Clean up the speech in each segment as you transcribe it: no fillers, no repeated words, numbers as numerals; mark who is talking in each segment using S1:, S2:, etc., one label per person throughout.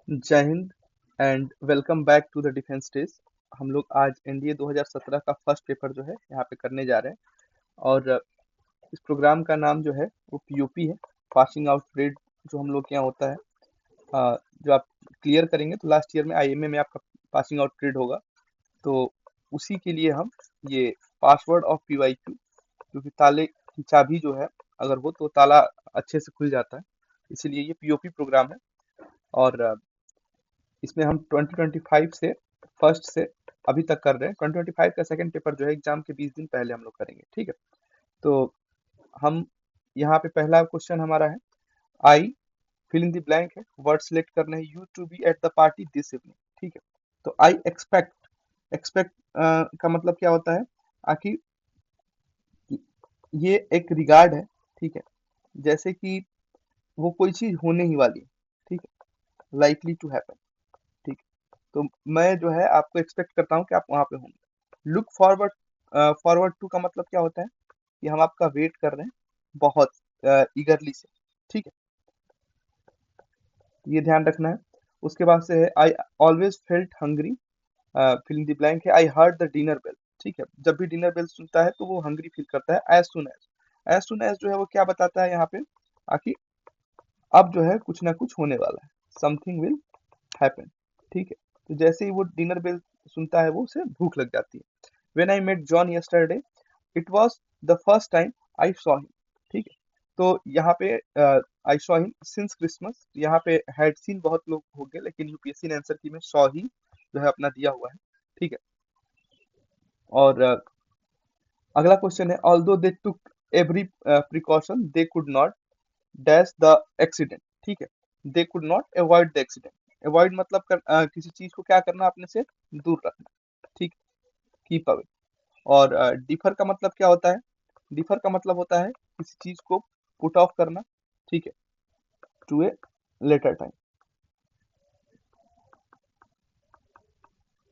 S1: जय Hind and welcome back to the defence days. हम लोग आज एनडीए 2017 का फर्स्ट पेपर जो है यहाँ पे करने जा रहे हैं। और इस प्रोग्राम का नाम जो है वो पीओपी है, पासिंग आउट परेड। जो हम लोग के यहाँ होता है, जो आप क्लियर करेंगे तो लास्ट ईयर में आईएमए में आपका पासिंग आउट परेड होगा। तो उसी के लिए हम ये पासवर्ड ऑफ पीवाईक्यू, क्योंकि ताले की चाबी जो है अगर वो तो ताला अच्छे से खुल जाता है, इसीलिए ये पीओपी प्रोग्राम है। और इसमें हम 2025 से फर्स्ट से अभी तक कर रहे हैं। 2025 का सेकंड पेपर जो है एग्जाम के 20 दिन पहले हम लोग करेंगे, ठीक है। तो हम यहाँ पे पहला क्वेश्चन हमारा है, I fill in the blank है, वर्ड सिलेक्ट करना है, you to be at the party this evening, ठीक है। तो आई एक्सपेक्ट, एक्सपेक्ट का मतलब क्या होता है, आखिर ये एक रिगार्ड है, ठीक है। जैसे कि वो कोई चीज होने ही वाली है, ठीक है, लाइकली टू हैपन, ठीक है। तो मैं जो है आपको एक्सपेक्ट करता हूँ कि आप वहां पे होंगे। लुक फॉरवर्ड, फॉरवर्ड टू का मतलब क्या होता है कि हम आपका वेट कर रहे हैं बहुत ईगरली से, ठीक है। ये ध्यान रखना है। उसके बाद से है, I always felt hungry, fill in the blank है, I heard the dinner bell, ठीक है। जब भी डिनर बेल सुनता है तो वो हंग्री फील करता है। एज सुन एज जो है वो क्या बताता है यहाँ पे, आखिर अब जो है कुछ ना कुछ होने वाला है, समथिंग विल हैपन, ठीक है। तो जैसे ही वो डिनर बेल सुनता है वो उसे भूख लग जाती है। When I met John yesterday, it was the first time I saw him, ठीक है। तो यहाँ पे I saw him since Christmas, यहाँ पे हैड सीन बहुत लोग हो गए, लेकिन यूपीएससी ने आंसर की में सॉ ही जो है अपना दिया हुआ है, ठीक है। और अगला क्वेश्चन है, although they took every precaution they could not dash the accident, ठीक है। They could not avoid the accident. Avoid मतलब किसी चीज को क्या करना, अपने से दूर रखना, ठीक, कीप अवे। और डिफर का मतलब क्या होता है, डिफर का मतलब होता है किसी चीज को पुट ऑफ करना, ठीक है, to a later time.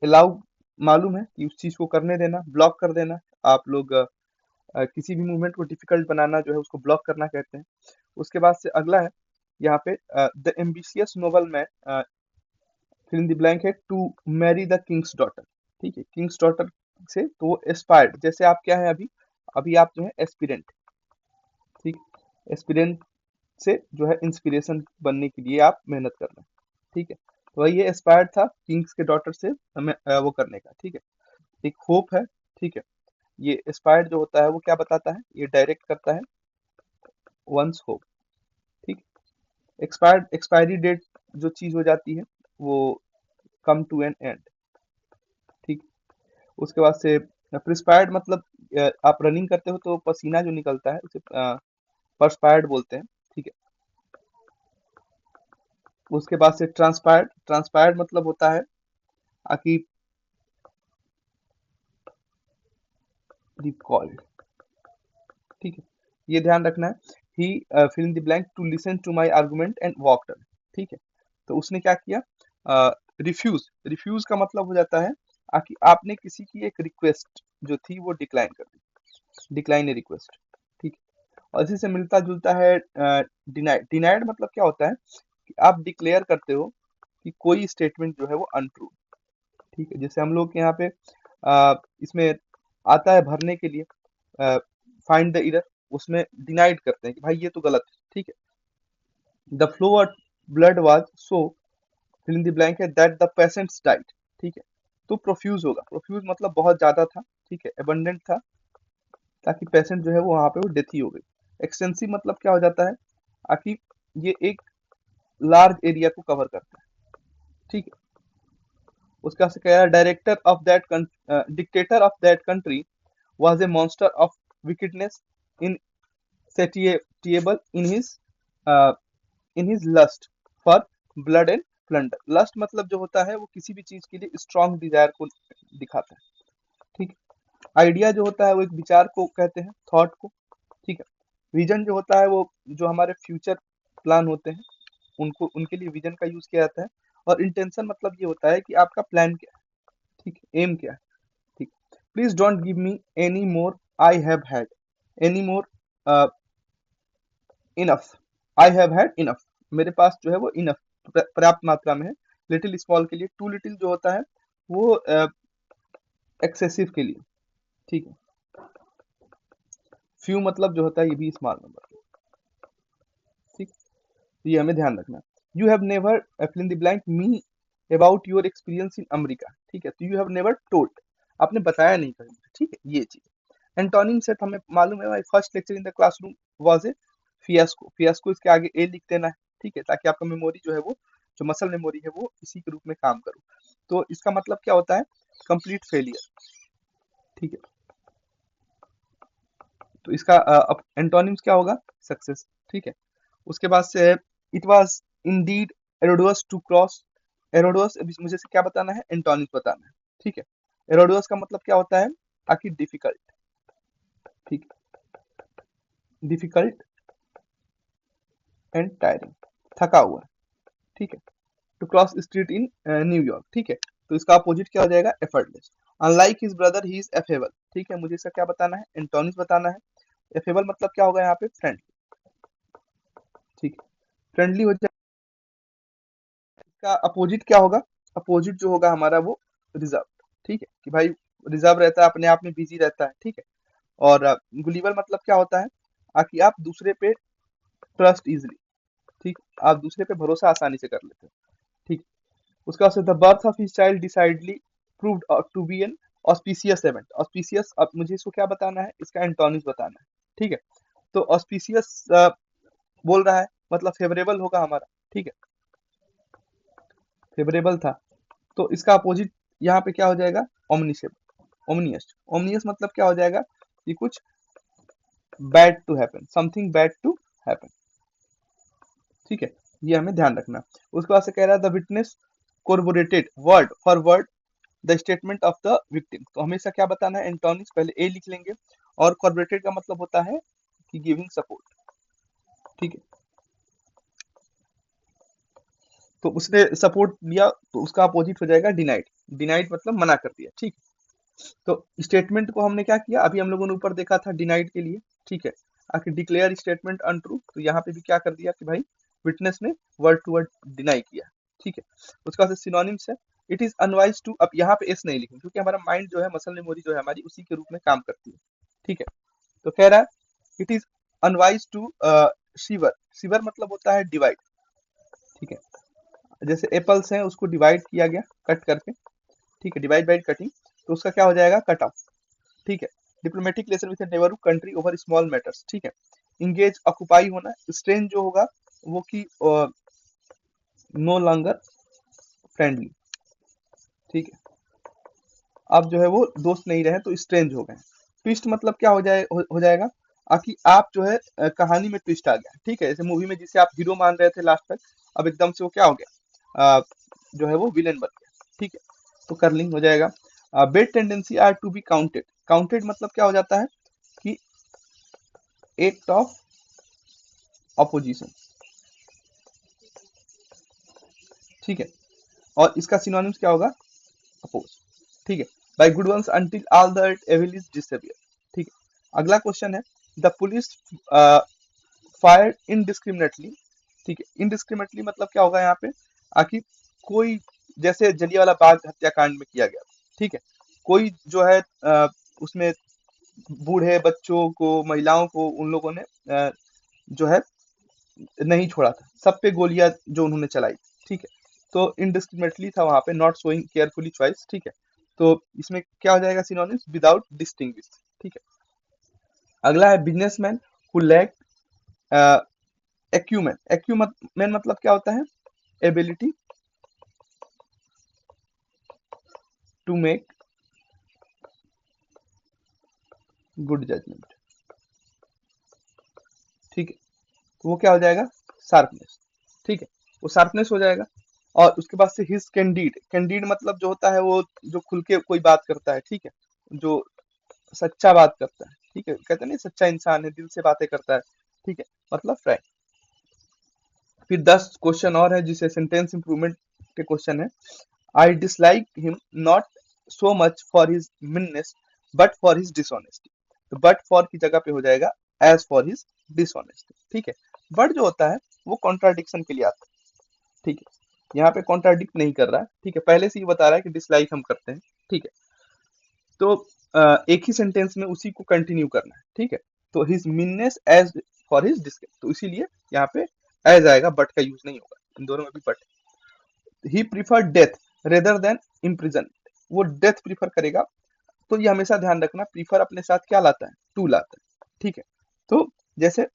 S1: Allow मालूम है कि उस चीज को करने देना, ब्लॉक कर देना। आप लोग किसी भी मूवमेंट को डिफिकल्ट बनाना जो है उसको ब्लॉक करना कहते हैं। उसके बाद से अगला है यहाँ पे, the ambitious noble man, fill in the blank है, to marry the king's daughter, ठीक है। किंग्स डॉटर से तो वो एस्पायर्ड, जैसे आप क्या है अभी, अभी आप जो है एस्पिरेंट, ठीक। एस्पिरेंट से जो है इंस्पिरेशन बनने के लिए आप मेहनत कर रहे हैं, ठीक है। तो वही ये एस्पायर्ड था किंग्स के डॉटर से हमें वो करने का, ठीक है। एक होप है, ठीक है। ये एस्पायर्ड जो होता है वो क्या बताता है, ये डायरेक्ट करता है वंस होप, ठीक। एक्सपायर्ड, एक्सपायरी डेट जो चीज हो जाती है वो कम टू एन एंड, ठीक। उसके बाद से प्रिस्पायर्ड मतलब आप रनिंग करते हो तो पसीना जो निकलता है उसे परस्पायर्ड बोलते हैं, ठीक है। उसके बाद से ट्रांसपायर्ड, ट्रांसपायर्ड मतलब होता है कि रिकॉल्ड, ठीक है। ये ध्यान रखना है। He fill in the blank to listen to my argument and walked away, ठीक है। तो उसने क्या किया, रिफ्यूज, रिफ्यूज का मतलब हो जाता है कि आपने किसी की एक रिक्वेस्ट जो थी वो डिक्लाइन कर दी, डिक्लाइन ए रिक्वेस्ट, ठीक है। और इसी से मिलता जुलता है डिनाइड। डिनाइड मतलब क्या होता है कि आप डिक्लेयर करते हो कि कोई स्टेटमेंट जो है वो अनट्रू, ठीक है। जैसे हम लोग के यहाँ पे इसमें आता है भरने के लिए फाइंड द एरर, उसमें डिनाइड करते हैं कि भाई ये तो गलत है, ठीक है। The flow of blood was so, fill in the blank है, दैट द पेशेंट्स डाइड, ठीक है। तो प्रोफ्यूज होगा, प्रोफ्यूज मतलब बहुत ज्यादा था, ठीक है, एबंडेंट था, ताकि पेशेंट जो है वो वहां पे वो डेथ ही हो गई। एक्सटेंसिव मतलब क्या हो जाता है, आखिर ये एक लार्ज एरिया को कवर करता है, ठीक है। उसका से कह रहा है, director of that dictator of that country was a monster of wickedness, insatiable uh, in his lust for blood and plunder। Lust मतलब जो होता है वो किसी भी चीज के लिए स्ट्रॉन्ग डिजायर को दिखाता है, ठीक। आइडिया जो होता है वो एक विचार को कहते हैं, थॉट को, ठीक है। विजन जो होता है वो जो हमारे फ्यूचर प्लान होते हैं उनको, उनके लिए विजन का यूज किया जाता है। और इंटेंशन मतलब ये होता है कि आपका प्लान क्या है, ठीक है, एम क्या है, ठीक। Please don't give me any more, I have had any more, enough, I have had enough. मेरे पास जो है वो इनफ, पर्याप्त मात्रा में है, लिटिल स्मॉल के लिए, टू लिटिल जो होता है वो एक्सेसिव के लिए, ठीक है। फ्यू मतलब जो होता है ये भी स्मॉल नंबर, ठीक। तो ये हमें ध्यान रखना। You have never fill in the blank me about your experience in America, ठीक है। तो यू हैव नेवर टोल्ड, आपने बताया नहीं कभी, ठीक है, ये चीज। एंटोनिम सेट हमें मालूम है, first lecture in the classroom was a fiasco, fiasco इसके आगे ए लिख देना है, ठीक है, ताकि आपका मेमोरी जो है वो, जो मसल मेमोरी है वो इसी के रूप में काम करो। तो इसका मतलब क्या होता है, कंप्लीट फेलियर, ठीक है। तो इसका एंटोनिम्स क्या होगा, सक्सेस, ठीक है। उसके बाद से it was indeed arduous to cross, arduous मुझे से क्या बताना है, एंटोनिम्स बताना है, ठीक है। एरोडोस का मतलब क्या होता है, आखिर डिफिकल्ट, ठीक, डिफिकल्ट एंड टायरिंग, थका हुआ, ठीक है। टू क्रॉस स्ट्रीट इन न्यूयॉर्क, ठीक है। तो इसका अपोजिट क्या हो जाएगा, effortless. Unlike his brother he is affable, ठीक है, मुझे इसका क्या बताना है, एंटोनिम्स बताना है। एफेबल मतलब क्या होगा यहाँ पे, फ्रेंडली, ठीक है, फ्रेंडली हो जाए। इसका अपोजिट क्या होगा, अपोजिट जो होगा हमारा वो रिजर्व, ठीक है, कि भाई रिजर्व रहता है, अपने आप में बिजी रहता है, ठीक है। और गुलीवर मतलब क्या होता है, कि आप दूसरे पे ट्रस्ट इजिली, ठीक, आप दूसरे पे भरोसा आसानी से कर लेते हो, ठीक। उसके बाद the birth of his child decidedly proved to be an auspicious event, auspicious, अब मुझे इसको क्या बताना है, इसका एंटोनिम्स बताना है, ठीक है। तो ऑस्पिशियस बोल रहा है मतलब फेवरेबल होगा हमारा, ठीक है, फेवरेबल था। तो इसका अपोजिट यहाँ पे क्या हो जाएगा, ओमनिशियस, ओमनियस, ओमनियस मतलब क्या हो जाएगा, कि कुछ bad to happen, something bad to happen, ठीक है, ये हमें ध्यान रखना। उसके बाद से कह रहा है the witness corroborated word for word the statement of the victim, तो हमेशा क्या बताना है, एंटोनिम्स पहले ए लिख लेंगे, और कोरबोरेटेड का मतलब होता है कि गिविंग सपोर्ट, ठीक है। तो उसने सपोर्ट दिया तो उसका अपोजिट हो जाएगा डिनाइड, डिनाइड मतलब मना कर दिया, ठीक। तो स्टेटमेंट को हमने क्या किया, अभी हम लोगों ने ऊपर देखा था डिनाइड के लिए, ठीक है। आखिर डिक्लेयर स्टेटमेंट अनट्रू, तो यहाँ पे भी क्या कर दिया कि भाई विटनेस ने वर्ड टू वर्ड डिनाई किया, ठीक है। उसका सिनोनिम्स है, इट इज अनवाइज टू, अब यहाँ पे एस नहीं लिखेंगे क्योंकि हमारा माइंड जो है, मसल मेमोरी जो है हमारी उसी के रूप में काम करती है, ठीक है। तो कह रहा है इट इज अनवाइज टू शिवर, शिवर मतलब होता है डिवाइड, ठीक है। जैसे एप्पल्स हैं उसको डिवाइड किया गया कट करके, ठीक है, डिवाइड बाई कटिंग, तो उसका क्या हो जाएगा, कट ऑफ, ठीक है। Diplomatic relation with neighbourhood country over small matters, ठीक है। इंगेज ऑक्युपाई होना, स्ट्रेन जो होगा वो कि नो लॉन्गर फ्रेंडली, ठीक है, अब जो है वो दोस्त नहीं रहे तो स्ट्रेंज हो गए। ट्विस्ट मतलब क्या हो जाएगा, कि आप जो है कहानी में ट्विस्ट आ गया, ठीक है। जैसे मूवी में जिसे आप हीरो मान रहे थे लास्ट तक, अब एकदम से वो क्या हो गया, जो है वो विलेन बन गया, ठीक है। तो कर्लिंग हो जाएगा। Bad tendency are to be counted, counted मतलब क्या हो जाता है, कि एक्ट ऑफ ऑपोजिशन, ठीक है। और इसका सिनोनिम्स क्या होगा, अपोज, ठीक है। By good ones until all the evil is disappear, ठीक है। अगला क्वेश्चन है, द पुलिस फायर्ड इनडिस्क्रिमिनेटली, ठीक है। इनडिस्क्रिमिनेटली मतलब क्या होगा यहाँ पे, आखिर कोई, जैसे जलियांवाला बाग हत्याकांड में किया गया, ठीक है, कोई जो है उसमें बूढ़े बच्चों को, महिलाओं को, उन लोगों ने जो है नहीं छोड़ा था, सब पे गोलियां जो उन्होंने चलाई, ठीक है। तो इनडिस्क्रिमिनेटली था वहां पे, नॉट शोइंग केयरफुली चॉइस, ठीक है। तो इसमें क्या हो जाएगा, सिनोनिम्स विदाउट डिस्टिंग्विश, ठीक है। अगला है businessman who lack acumen, acumen मतलब क्या होता है, ability to make good judgement, ठीक है। तो वो क्या हो जाएगा, शार्पनेस, ठीक है, वो शार्पनेस हो जाएगा। और उसके बाद से हिज कैंडिड, कैंडिड मतलब जो होता है वो जो खुल के कोई बात करता है, ठीक है, जो सच्चा बात करता है, ठीक है, कहते हैं नहीं सच्चा इंसान है, दिल से बातें करता है, ठीक है, मतलब फ्रैंक। फिर 10 क्वेश्चन और है जिसे सेंटेंस इंप्रूवमेंट के क्वेश्चन है। I dislike him not so much for his meanness but for his dishonesty, तो बट फॉर की जगह पे हो जाएगा एज फॉर हिज डिसऑनेस्टी, ठीक है। बट जो होता है वो कॉन्ट्राडिक्शन के लिए आता है, ठीक है, यहाँ पे कॉन्ट्राडिक्ट नहीं कर रहा है, ठीक है, पहले से ही बता रहा है कि डिसलाइक हम करते हैं, ठीक है। तो एक ही सेंटेंस में उसी को कंटिन्यू करना है, ठीक है। तो his meanness as for his dislike, तो इसीलिए यहाँ पे एज आएगा, बट का यूज नहीं होगा, इन दोनों में भी but. He prefer death rather than imprison, वो डेथ प्रीफर करेगा। तो ये हमेशा ध्यान रखना, प्रीफर अपने साथ क्या लाता है, टू लाता है, ठीक है। तो जैसे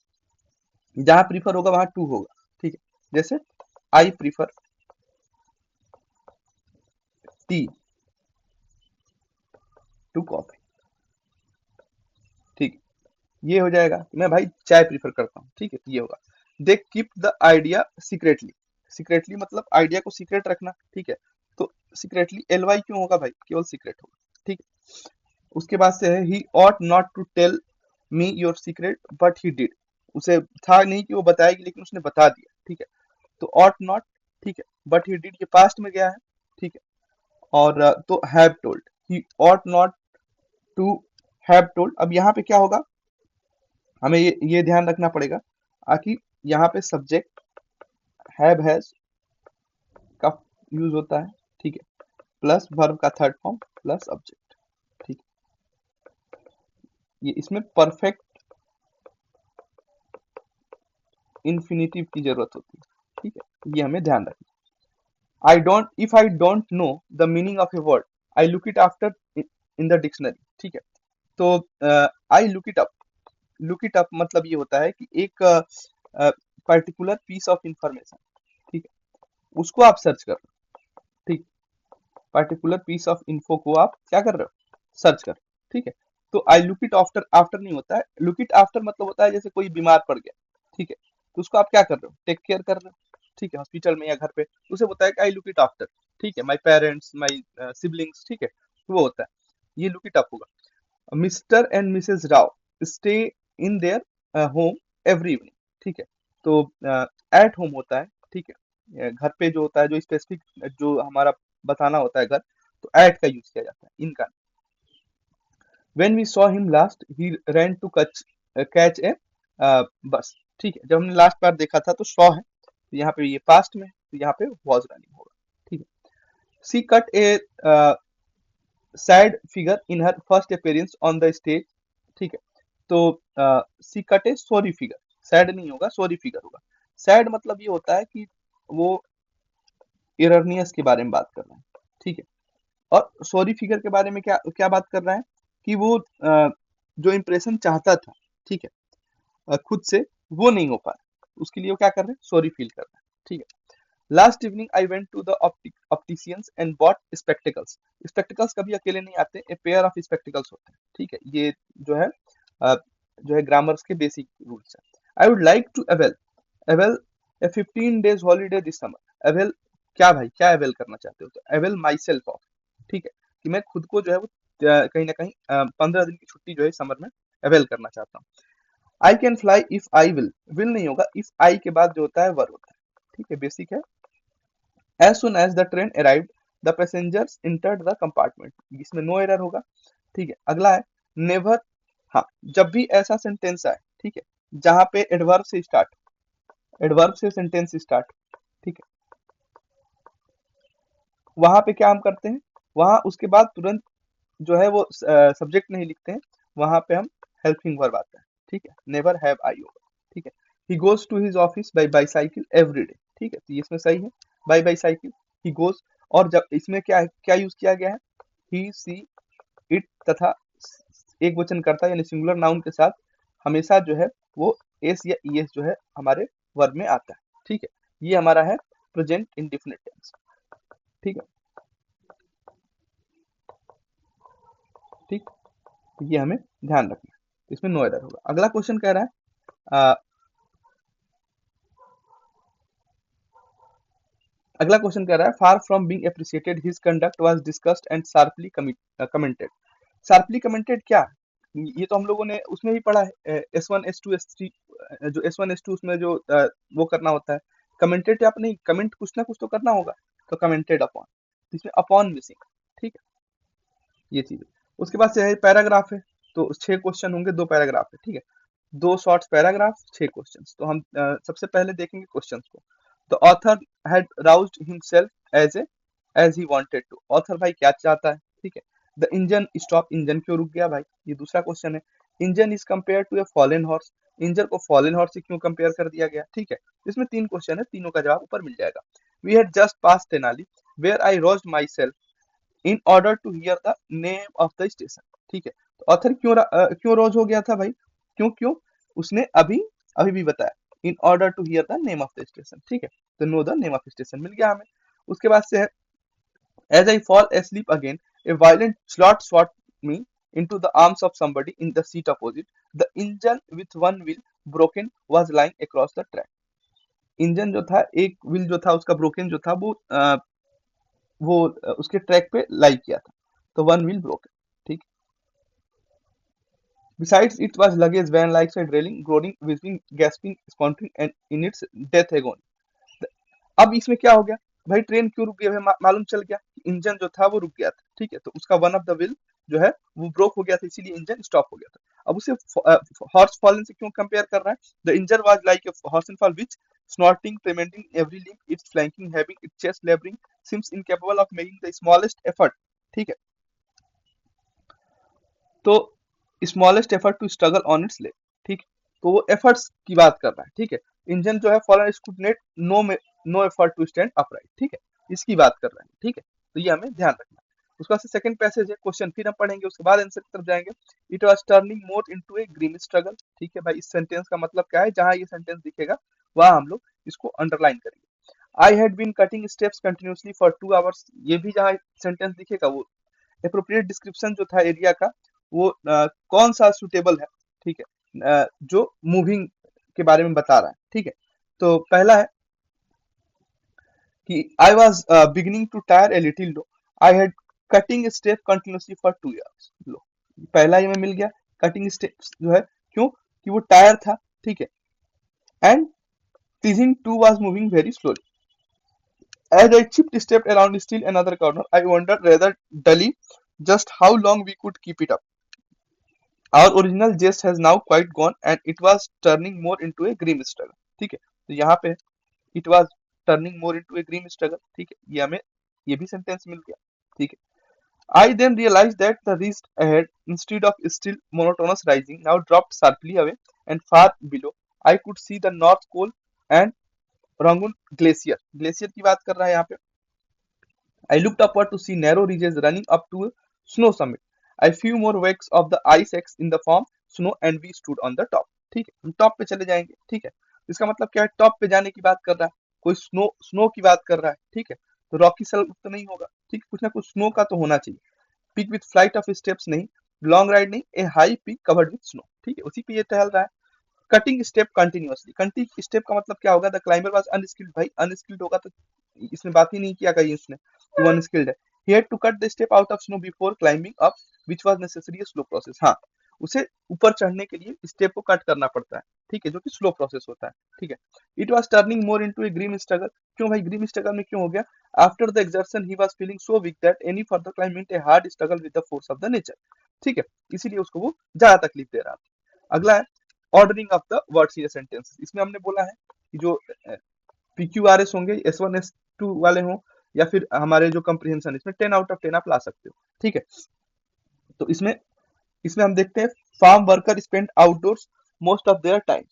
S1: जहां प्रीफर होगा वहां टू होगा, ठीक है। जैसे I prefer tea to coffee, ठीक है। ये हो जाएगा, मैं भाई चाय प्रीफर करता हूँ, ठीक है, तो ये होगा। They keep the idea secretly, secretly मतलब आइडिया को सीक्रेट रखना, ठीक है। तो सीक्रेटली एल वाई क्यों होगा भाई, केवल सीक्रेट होगा, ठीक है। उसके बाद से है he ought not to tell me your secret but he did, उसे था नहीं कि वो बताएगी लेकिन उसने बता दिया, ठीक है। तो ऑट नॉट, ठीक है, बट ही डिड ये पास्ट में गया है, ठीक है। और तो have told, he ought not to have told. अब यहाँ पे क्या होगा, हमें ये ध्यान रखना पड़ेगा कि यहाँ पे सब्जेक्ट हैव हैज का यूज होता है, ठीक है, प्लस वर्ब का थर्ड फॉर्म प्लस ऑब्जेक्ट, ठीक है। ये इसमें परफेक्ट इन्फिनिटिव की जरूरत होती है, ठीक है, ये हमें ध्यान रखना। if I don't know the meaning of a word, I look it after in the dictionary, ठीक है। तो I look it up मतलब ये होता है कि एक पर्टिकुलर पीस ऑफ इंफॉर्मेशन, ठीक है, उसको आप सर्च कर रहे हो, ठीक, पर्टिकुलर पीस ऑफ इन्फो को आप क्या कर रहे हो, सर्च कर रहे हो, ठीक है। तो I look it after, after नहीं होता है, लुक इट आफ्टर मतलब होता है जैसे कोई बीमार पड़ गया, ठीक है, तो उसको आप क्या कर रहे हो, टेक केयर कर रहे हो, ठीक है, हॉस्पिटल में या घर पे, तो उसे बताया कि आई लुक इट आफ्टर, ठीक है, माई पेरेंट्स माई सिबलिंग्स, ठीक है, तो वो होता है, ये लुक इट अप होगा। Mr and Mrs Rao stay in their home every evening, ठीक है। तो एट होम होता है, ठीक है, घर पे जो होता है, जो स्पेसिफिक जो हमारा बताना होता है घर, तो एट का यूज किया जाता है, इनका। When we saw him last he ran to catch a bus, ठीक है, जब हमने लास्ट बार देखा था तो सॉ है, तो यहाँ पे ये पास्ट में, तो यहाँ पे वॉज रनिंग होगा, ठीक है। She cut a sad figure in her first appearance on the stage, ठीक है। तो she cut a sorry figure, sad नहीं होगा, सॉरी फिगर होगा। सैड मतलब ये होता है कि वो इरनियस के बारे में बात कर रहे हैं, ठीक है। और सॉरी फिगर के बारे में क्या क्या बात कर रहा है कि वो जो इंप्रेशन चाहता था, ठीक है, खुद से वो नहीं हो पा रहा, उसके लिए वो क्या कर रहे हैं, सॉरी फील कर रहे हैं, ठीक है। Last evening I went to the opticians and bought spectacles, spectacles कभी अकेले नहीं आते, ए पेयर ऑफ स्पेक्टिकल्स होते हैं, ठीक है। ये जो है अ, जो है ग्रामर्स के बेसिक रूल्स है। I would like to avail a 15 days holiday this summer, avail क्या भाई, क्या अवेल करना चाहते हो, तो अवेल माई सेल्फ ऑफ, ठीक है, कि मैं खुद को जो है वो कहीं ना कहीं 15 दिन की छुट्टी जो है समर में अवेल करना चाहता हूँ। I can fly if I will नहीं होगा, इफ आई के बाद जो होता है वर होता है, ठीक है, बेसिक है। As soon as the train arrived the passengers entered the compartment, इसमें नो एरर होगा, ठीक है। अगला है नेवर, हाँ, जब भी ऐसा सेंटेंस आए, ठीक है, जहां पे एडवर्ब से स्टार्ट, एडवर्ब से सेंटेंस स्टार्ट, ठीक है, वहां पे क्या हम करते हैं, वहां उसके बाद तुरंत जो है वो सब्जेक्ट नहीं लिखते हैं, वहां पे हम हेल्पिंग वर्ब आता है, ठीक है, नेवर हैव आई होगा, ठीक है। He goes to his office by bicycle every day, ठीक है, तो ये इसमें सही है, बाई बाईसाइकिल ही गोज। और जब इसमें क्या क्या यूज किया गया है, ही सी इट तथा एक वचन करता यानी सिंगुलर नाउन के साथ हमेशा जो है वो एस या ई एस जो है हमारे वर्ब में आता है, ठीक है। ये हमारा है प्रेजेंट इंडेफिनिट टेंस, ठीक है, ठीक, ये हमें ध्यान रखना है, इसमें नो एरर होगा। अगला क्वेश्चन कह रहा है अगला क्वेश्चन कह रहा है far from being appreciated his conduct was discussed and sharply commented. Sharply commented क्या, ये तो हम लोगों ने उसमें भी पढ़ा है, S1 S2 S3, जो S1 S2 उसमें जो वो करना होता है, कमेंटेड आप नहीं, कमेंट कुछ ना कुछ तो करना होगा, तो कमेंटेड अपॉन, इसमें अपॉन मिसिंग, ठीक है, ये चीज है। उसके बाद से है पैराग्राफ है, तो 6 क्वेश्चन होंगे, 2 पैराग्राफ है, ठीक है, 2 शॉर्ट्स पैराग्राफ 6 क्वेश्चन, तो हम सबसे पहले देखेंगे क्वेश्चंस को। The author had roused himself as he wanted to. Author भाई क्या चाहता है, ठीक है। द इंजन स्टॉप, इंजन क्यों रुक गया भाई, ये दूसरा क्वेश्चन है। Engine is compare to a fallen horse, engine को फॉलन हॉर्स से क्यों कंपेयर कर दिया गया, ठीक है। इसमें तीन क्वेश्चन है, तीनों का जवाब ऊपर मिल जाएगा। We had just passed Tenali where I roused myself in order to hear the name of the station, ठीक है। तो ऑथर क्यों रोज हो गया था भाई, क्यों उसने अभी अभी भी बताया, in order to hear the name of the station, ठीक है। तो no the name of station मिल गया हमें। उसके बाद से है as I fall asleep again a violent slot shot me into the arms of somebody in the seat opposite, the engine with one wheel broken was lying across the track। Engine जो था, एक wheel जो था उसका broken जो था वो उसके ट्रैक पे लाई किया था, तो वन व्हील ब्रोकन, ठीक। Besides, it was luggage van like side railing, groaning, whistling, gasping, squawking, and in its death agony। अब इसमें क्या हो गया भाई, ट्रेन क्यों रुक गई भाई, मालूम चल गया, इंजन जो था वो रुक गया था, ठीक है। तो उसका वन ऑफ द व्हील जो है वो ब्रोक हो गया था, इसीलिए इंजन स्टॉप हो गया था। अब उसे हॉर्स फॉलन से क्यों कंपेयर कर रहा है, the engine was like a horse in fall which snorting, tormenting every limb, its flanking, having its chest laboring, seems incapable of making the smallest effort, ठीक है। तो smallest effort to struggle on its leg, ठीक है। तो वो efforts की बात कर रहा है, ठीक है। इंजन जो है फॉलन स्कूटनेट no no effort to stand upright, ठीक है, इसकी बात कर रहे हैं, ठीक है। तो ये हमें ध्यान रखना है। उसके बाद से सेकंड पैसेज है, क्वेश्चन फिर हम पढ़ेंगे, उसके बाद आंसर की तरफ जाएंगे। It was turning more into A green struggle, ठीक है भाई। इस सेंटेंस का मतलब क्या है, जहां ये सेंटेंस दिखेगा वहां हम लोग इसको अंडरलाइन करेंगे। I had been cutting steps continuously for 2 hours, ये भी जहां सेंटेंस दिखेगा वो एप्रोप्रिएट डिस्क्रिप्शन जो था एरिया का, वो कौन सा सुटेबल है, ठीक है, जो मूविंग के बारे में बता रहा है, ठीक है। तो पहला है कि I was beginning to tire a little low, I had cutting step continuously for 2 years low, पहला ही में मिल गया। कटिंग स्टेप्स जो है क्यों, कि वो टायर था, ठीक है। And pleasing to was moving very slowly, as I chipped step around still another corner, I wondered rather dully just how long we could keep it up. Our original jest has now quite gone and it was turning more into a grim struggle, ठीक है। तो यहाँ पे it was turning more into a grim struggle, ठीक है, ये हमें ये भी सेंटेंस मिल गया, ठीक है। I then realized that the ridge ahead, instead of still monotonous rising, now dropped sharply away, and far below I could see the North Pole and Rangoon Glacier। Glacier की बात कर रहा है यहाँ पे। I looked upward to see narrow ridges running up to a snow summit. A few more wakes of the ice axe in the form snow and we stood on the top, ठीक है। हम top पे चले जाएंगे, ठीक है। इसका मतलब क्या है, टॉप पे जाने की बात कर रहा है, कोई स्नो स्नो की बात कर रहा है, ठीक है। तो रॉकी सल्ट तो नहीं होगा, ठीक है, कुछ ना कुछ स्नो का तो होना चाहिए। Peak with flight of steps नहीं, लॉन्ग राइड नहीं, a high peak covered with snow, ठीक है, उसी पे ये टहल रहा है। Cutting step continuously, cutting step का मतलब क्या होगा, द क्लाइंबर वाज अनस्किल्ड, भाई अनस्किल्ड होगा तो इसने बात ही नहीं किया कहीं उसने कि वो अनस्किल्ड है। He had to cut the step out of snow before climbing up which was necessary slow process, हाँ, उसे ऊपर चढ़ने के लिए स्टेप को कट करना पड़ता है, ठीक है, जो कि स्लो प्रोसेस होता है, ठीक है। It was turning more into a grim struggle, क्यों भाई ग्रीम स्ट्रगल में क्यों हो गया, after the exertion he was feeling so weak that any further climb meant a hard struggle with the force of the nature, ठीक है, इसीलिए उसको वो ज्यादा तकलीफ दे रहा था। अगला है ordering of the words in sentence. इसमें हमने बोला है कि जो पीक्यूआरएस होंगे, S1 S2 वाले हों, या फिर हमारे जो कंप्रीहेंशन, इसमें 10 आउट ऑफ 10 आप ला सकते हो, ठीक है। तो इसमें इसमें हम देखते हैं farm worker spend outdoors most of their time.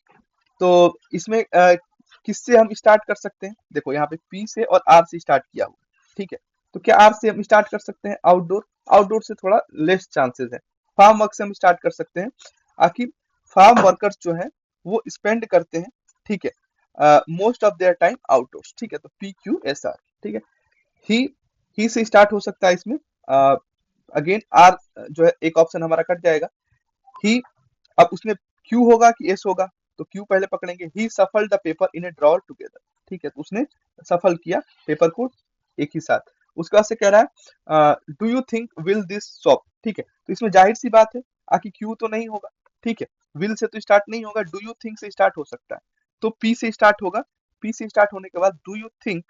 S1: तो इसमें किससे हम स्टार्ट कर सकते हैं, देखो यहाँ पे पी से और आर से स्टार्ट किया हुआ, ठीक है। तो क्या आर से हम स्टार्ट कर सकते हैं, आउटडोर, आउटडोर से थोड़ा लेस चांसेस है। फार्म वर्क से हम स्टार्ट कर सकते हैं, आखिर फार्म वर्कर्स जो है वो स्पेंड करते हैं, ठीक है, most of their time outdoors, ठीक है। तो PQSR, ठीक है। ही ही से स्टार्ट हो सकता है इसमें, अगेन आर जो है एक ऑप्शन हमारा कट जाएगा। ही, अब उसमें क्यू होगा कि एस होगा, तो क्यू पहले पकड़ेंगे। ही सफल the paper in A drawer together, ठीक है, तो उसने सफल किया पेपर को एक ही साथ। उसके बाद से कह रहा है do you think will this shop, ठीक है। तो इसमें जाहिर सी बात है आखिर क्यू तो नहीं होगा, ठीक है, विल से तो स्टार्ट नहीं होगा, डू यू थिंक से स्टार्ट हो सकता है, तो पी से स्टार्ट होगा। पी से स्टार्ट होने के बाद do you think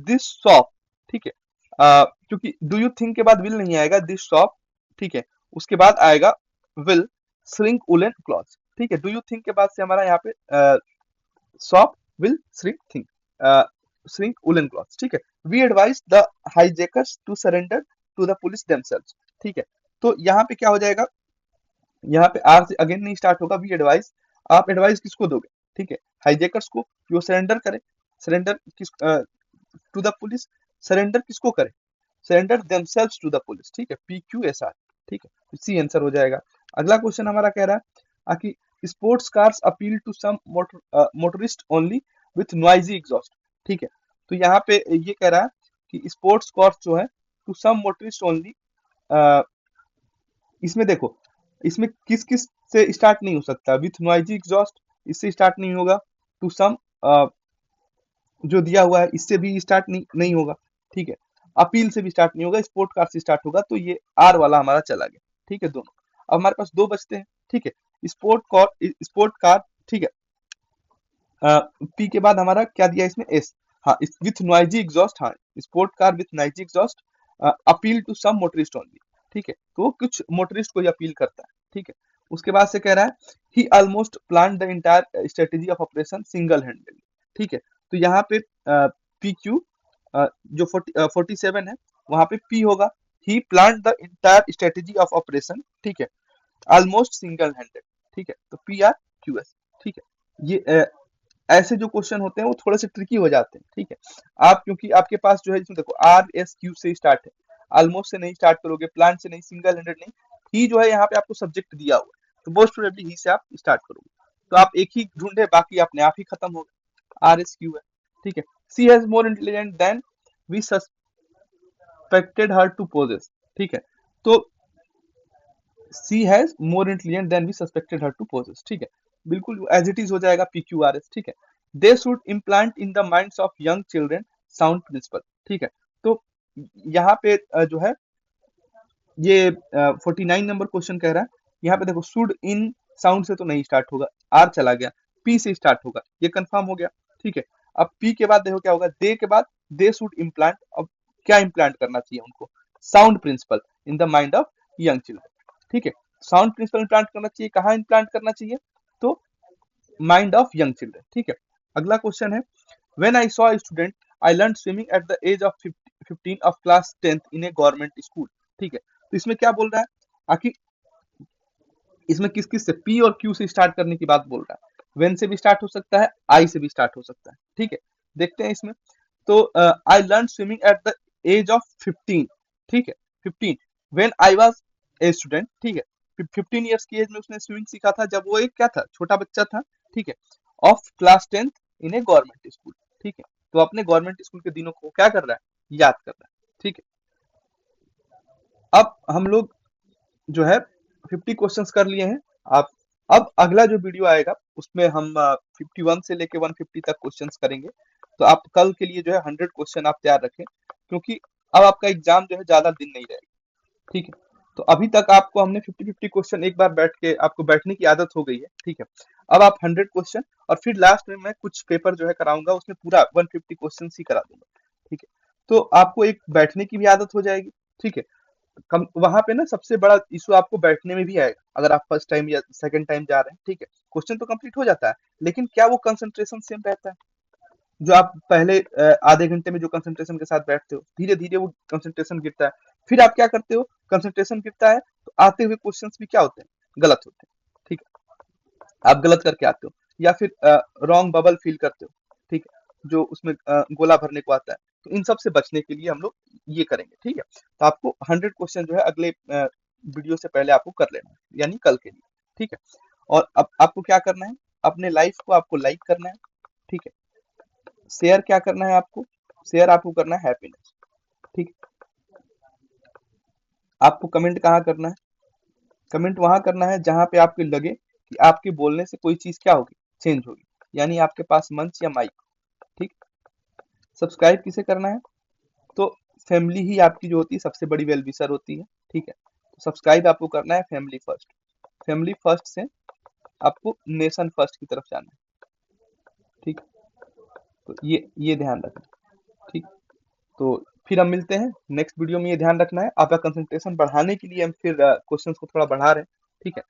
S1: this shop, ठीक है, क्योंकि डू यू थिंक के बाद विल नहीं आएगा, दिस शॉप, ठीक है, उसके बाद आएगा विल श्रिंक वुलन क्लॉथ, ठीक है। डू यू थिंक के बाद से हमारा यहाँ पे shop will shrink think, shrink woolen cloths, ठीक है। We advise the hijackers to surrender to the police themselves, ठीक है। तो यहाँ पे क्या हो जाएगा, यहाँ पे आर से अगेन नहीं स्टार्ट होगा, वी एडवाइस, आप एडवाइस किसको दोगे, ठीक है, हाईजैकर्स को, कि वो सरेंडर करे, सरेंडर किस टू द पुलिस, सरेंडर किसको करे, surrender themselves to the police, ठीक है, PQSR, ठीक है, सी आंसर हो जाएगा। अगला क्वेश्चन हमारा कह रहा है कि sports cars appeal to some motorist only with noisy exhaust, ठीक है। तो यहाँ पे ये कह रहा है कि स्पोर्ट्स कार्स जो है टू सम मोटरिस्ट ओनली, इसमें देखो, इसमें किस किस से स्टार्ट नहीं हो सकता, विथ नॉइजी एग्जॉस्ट इससे स्टार्ट नहीं होगा, टू सम जो दिया हुआ है इससे भी स्टार्ट नहीं होगा, ठीक है, अपील से भी स्टार्ट नहीं होगा, स्पोर्ट कार से स्टार्ट होगा, तो ये आर वाला हमारा चला गया, ठीक है दोनों। अब हमारे पास दो बचते हैं, ठीक है, स्पोर्ट कार, ठीक है, पी के बाद हमारा क्या दिया इसमें, एस, हाँ, विथ नॉइजी एग्जॉस्ट, हाँ, sport car with noisy exhaust, appeal to some motorist only, ठीक है, तो वो कुछ मोटरिस्ट को ही अपील करता है, ठीक है। उसके बाद से कह रहा है he almost plan the entire strategy of operation single handed, ठीक है। तो यहाँ पे पी क्यू जो 47 है वहां पे पी होगा, he plan the entire strategy of operation, ठीक है, ऑलमोस्ट सिंगल हैंडेड, ठीक है, तो PRQS, ठीक है। ये ऐसे जो क्वेश्चन होते हैं वो थोड़े से ट्रिकी हो जाते हैं, ठीक है। आप क्योंकि आपके पास जो है इसमें देखो RSQ से स्टार्ट है, ऑलमोस्ट से नहीं स्टार्ट करोगे, प्लान से नहीं, सिंगल हैंडेड नहीं, ही जो है यहाँ पे आपको सब्जेक्ट दिया हुआ है, तो मोस्ट प्रोबेबली ही से आप स्टार्ट करोगे, तो आप एक ही ढूंढे, बाकी अपने आप ही खत्म हो गए, RSQ है, ठीक है। She has more intelligent than we suspected her to possess, ठीक है, तो she has more intelligent than we suspected her to possess, ठीक है, बिल्कुल एज इट इज हो जाएगा PQRS, ठीक है। They should implant in the minds of young children sound principle, ठीक है। तो यहाँ पे जो है ये 49 नंबर क्वेश्चन कह रहा है, यहाँ पे देखो शुड इन साउंड से तो नहीं स्टार्ट होगा, आर चला गया, पी से स्टार्ट होगा, ये कंफर्म हो गया, ठीक है। अब पी के बाद देखो क्या होगा, दे के बाद दे शुड इम्प्लांट, अब क्या इम्प्लांट करना चाहिए उनको, sound principle in the mind of young children, ठीक है। साउंड प्रिंसिपल इम्प्लांट करना चाहिए, कहाँ इम्प्लांट करना चाहिए, तो माइंड ऑफ यंग चिल्ड्रन, ठीक है। अगला क्वेश्चन है when I saw student I learn swimming at the age of 15 of class 10th in a government school, ठीक है। तो इसमें क्या बोल रहा है, आखिर इसमें किस किस से, पी और क्यू से स्टार्ट करने की बात बोल रहा है, वेन से भी स्टार्ट हो सकता है, आई से भी स्टार्ट हो सकता है, ठीक है। देखते हैं इसमें, तो I learn swimming at the age of 15, ठीक है, 15 when I was a student, ठीक है, 15 ईयर्स की एज में उसने स्विमिंग सीखा था, जब वो एक क्या था, छोटा बच्चा था, ठीक है, of class 10th in a government school, ठीक है। तो अपने गवर्नमेंट स्कूल के दिनों को क्या कर रहा है, याद कर रहा है, ठीक है। अब हम लोग जो है 50 क्वेश्चंस कर लिए हैं आप। अब अगला जो वीडियो आएगा उसमें हम 51 से लेके 150 तक क्वेश्चंस करेंगे, तो आप कल के लिए जो है 100 क्वेश्चन आप तैयार रखें, क्योंकि अब आपका एग्जाम जो है ज्यादा दिन नहीं रहेगा, ठीक है। तो अभी तक आपको हमने 50-50 क्वेश्चन एक बार बैठ के, आपको बैठने की आदत हो गई है, ठीक है। अब आप 100 क्वेश्चन, और फिर लास्ट में मैं कुछ पेपर जो है कराऊंगा, उसमें पूरा 150 क्वेश्चन ही करा दूंगा, ठीक है। तो आपको एक बैठने की भी आदत हो जाएगी, ठीक है। कम वहां पे ना सबसे बड़ा इशू आपको बैठने में भी आएगा, अगर आप फर्स्ट टाइम या सेकंड टाइम जा रहे हैं, ठीक है। क्वेश्चन तो कंप्लीट हो जाता है, लेकिन क्या वो कंसंट्रेशन सेम रहता है, जो आप पहले आधे घंटे में जो कंसंट्रेशन के साथ बैठते हो, धीरे धीरे वो कंसंट्रेशन गिरता है, फिर आप क्या करते हो, कंसंट्रेशन गिरता है तो आते हुए क्वेश्चंस भी क्या होते हैं, गलत होते हैं, ठीक है, आप गलत करके आते हो, या फिर रॉन्ग बबल फील करते हो, ठीक है, जो उसमें गोला भरने को आता है। तो इन सब से बचने के लिए हम लोग ये करेंगे, ठीक है। तो आपको 100 क्वेश्चन जो है अगले वीडियो से पहले आपको कर लेना है, यानी कल के लिए, ठीक है। और अब आपको क्या करना है, अपने लाइफ को आपको लाइक करना है, ठीक है। शेयर क्या करना है आपको, शेयर आपको करना है हैप्पीनेस, ठीक है। आपको कमेंट कहाँ करना है, कमेंट वहां करना है जहां पे आपको लगे कि आपके बोलने से कोई चीज क्या होगी, चेंज होगी, यानी आपके पास मंच या माइक, ठीक। सब्सक्राइब किसे करना है, तो फैमिली ही आपकी जो होती है सबसे बड़ी वेल विशर होती है, ठीक है। तो सब्सक्राइब आपको करना है फैमिली फर्स्ट, फैमिली फर्स्ट से आपको नेशन फर्स्ट की तरफ जाना है, ठीक। तो ये ध्यान रखना, ठीक। तो फिर हम मिलते हैं नेक्स्ट वीडियो में, ये ध्यान रखना है, आपका कंसंट्रेशन बढ़ाने के लिए हम फिर क्वेश्चंस को थोड़ा बढ़ा रहे हैं, ठीक है।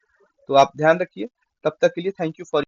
S1: तो आप ध्यान रखिए, तब तक के लिए थैंक यू फॉर